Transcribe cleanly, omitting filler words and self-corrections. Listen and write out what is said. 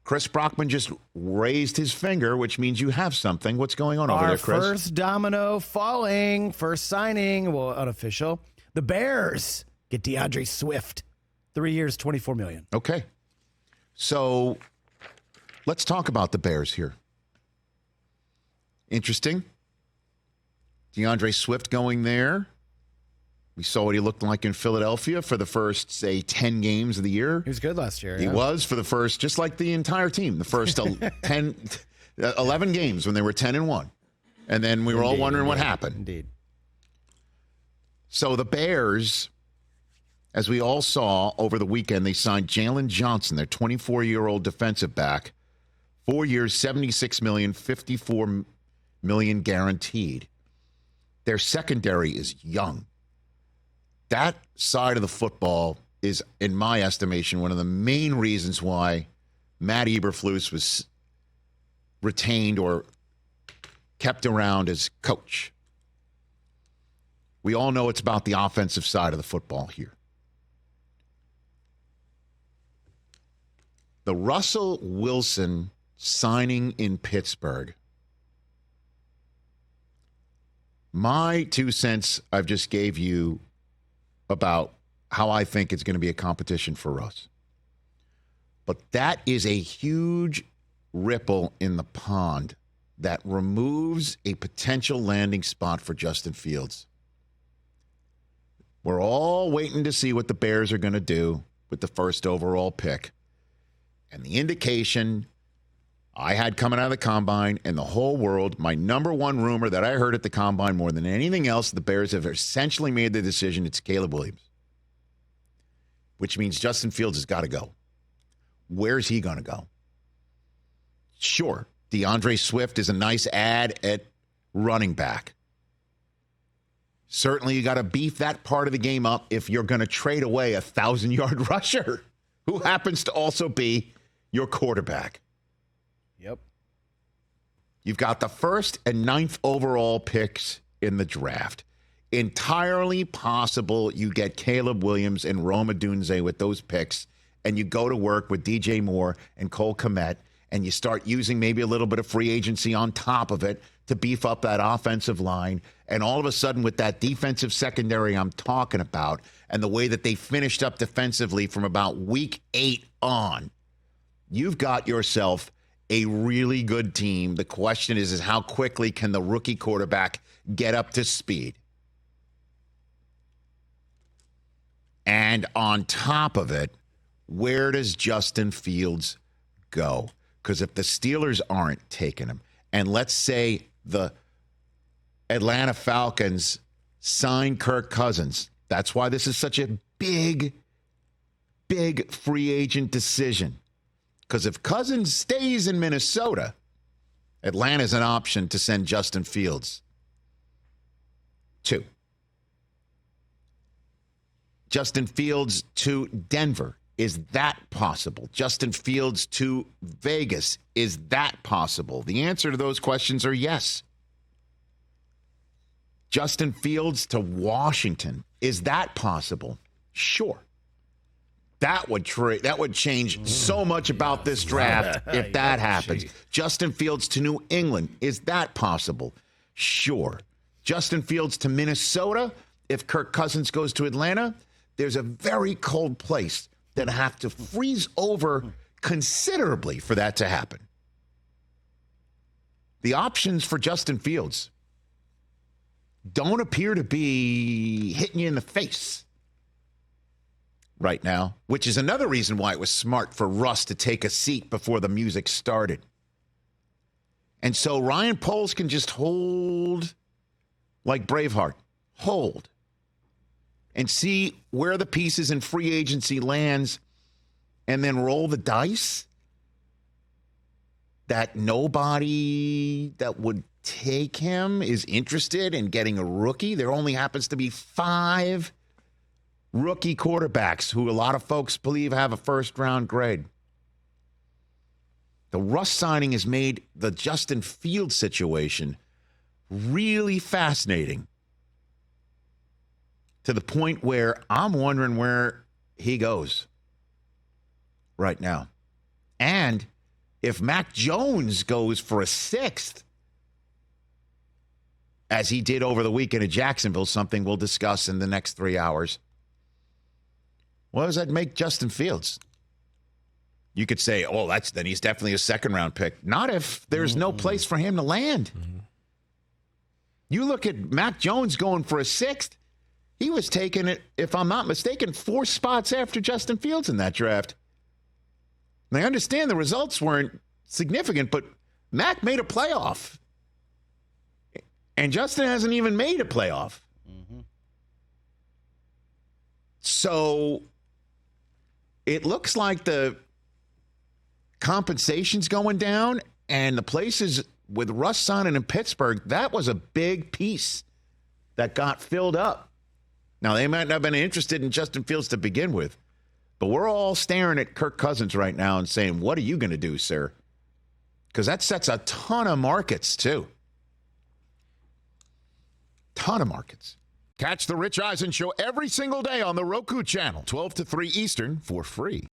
Chris Brockman just raised his finger, which means you have something. What's going on over there, Chris? First domino falling, first signing, well, unofficial. The Bears get DeAndre Swift. 3 years, $24 million. Okay. So let's talk about the Bears here. Interesting. DeAndre Swift going there. We saw what he looked like in Philadelphia for the first, say, 10 games of the year. He was good last year. He was for the first, just like the entire team, the first 11 games when they were 10-1. And then we were all wondering what happened. Indeed. So the Bears, as we all saw over the weekend, they signed Jalen Johnson, their 24-year-old defensive back. 4 years, $76 million, $54 million guaranteed. Their secondary is young. That side of the football is, in my estimation, one of the main reasons why Matt Eberflus was retained or kept around as coach. We all know it's about the offensive side of the football here. The Russell Wilson signing in Pittsburgh. My 2 cents I've just gave you about how I think it's going to be a competition for Russ. But that is a huge ripple in the pond that removes a potential landing spot for Justin Fields. We're all waiting to see what the Bears are going to do with the first overall pick. And the indication I had coming out of the Combine and the whole world, my number one rumor that I heard at the Combine more than anything else, the Bears have essentially made the decision it's Caleb Williams, which means Justin Fields has got to go. Where's he going to go? Sure, DeAndre Swift is a nice add at running back. Certainly, you got to beef that part of the game up if you're going to trade away a 1,000-yard rusher who happens to also be your quarterback. Yep. You've got the 1st and 9th overall picks in the draft. Entirely possible you get Caleb Williams and Rome Odunze with those picks, and you go to work with DJ Moore and Cole Kmet, and you start using maybe a little bit of free agency on top of it to beef up that offensive line. And all of a sudden, with that defensive secondary I'm talking about and the way that they finished up defensively from about week 8 on, you've got yourself a really good team. The question is how quickly can the rookie quarterback get up to speed? And on top of it, where does Justin Fields go? Because if the Steelers aren't taking him, and let's say the Atlanta Falcons sign Kirk Cousins, that's why this is such a big free agent decision. Because if Cousins stays in Minnesota, Atlanta's an option to send Justin Fields to. Justin Fields to Denver. Is that possible? Justin Fields to Vegas. Is that possible? The answer to those questions are yes. Justin Fields to Washington. Is that possible? Sure. That would change so much about this draft if that happens. Justin Fields to New England. Is that possible? Sure. Justin Fields to Minnesota. If Kirk Cousins goes to Atlanta, there's a very cold place that have to freeze over considerably for that to happen. The options for Justin Fields don't appear to be hitting you in the face right now, which is another reason why it was smart for Russ to take a seat before the music started. And so Ryan Poles can just hold like Braveheart, hold, and see where the pieces in free agency lands and then roll the dice that nobody that would take him is interested in getting a rookie. There only happens to be 5 rookie quarterbacks who a lot of folks believe have a first-round grade. The Russ signing has made the Justin Fields situation really fascinating, to the point where I'm wondering where he goes right now. And if Mac Jones goes for a sixth, as he did over the weekend at Jacksonville, something we'll discuss in the next 3 hours, what does that make Justin Fields? You could say, oh, then he's definitely a second-round pick. Not if there's no place for him to land. You look at Mac Jones going for a sixth. He was taking it, if I'm not mistaken, 4 spots after Justin Fields in that draft. And I understand the results weren't significant, but Mac made a playoff. And Justin hasn't even made a playoff. So it looks like the compensation's going down, and the places with Russ signing in Pittsburgh, that was a big piece that got filled up. Now, they might not have been interested in Justin Fields to begin with, but we're all staring at Kirk Cousins right now and saying, what are you going to do, sir? Because that sets a ton of markets, too. Ton of markets. Catch the Rich Eisen Show every single day on the Roku channel, 12 to 3 Eastern, for free.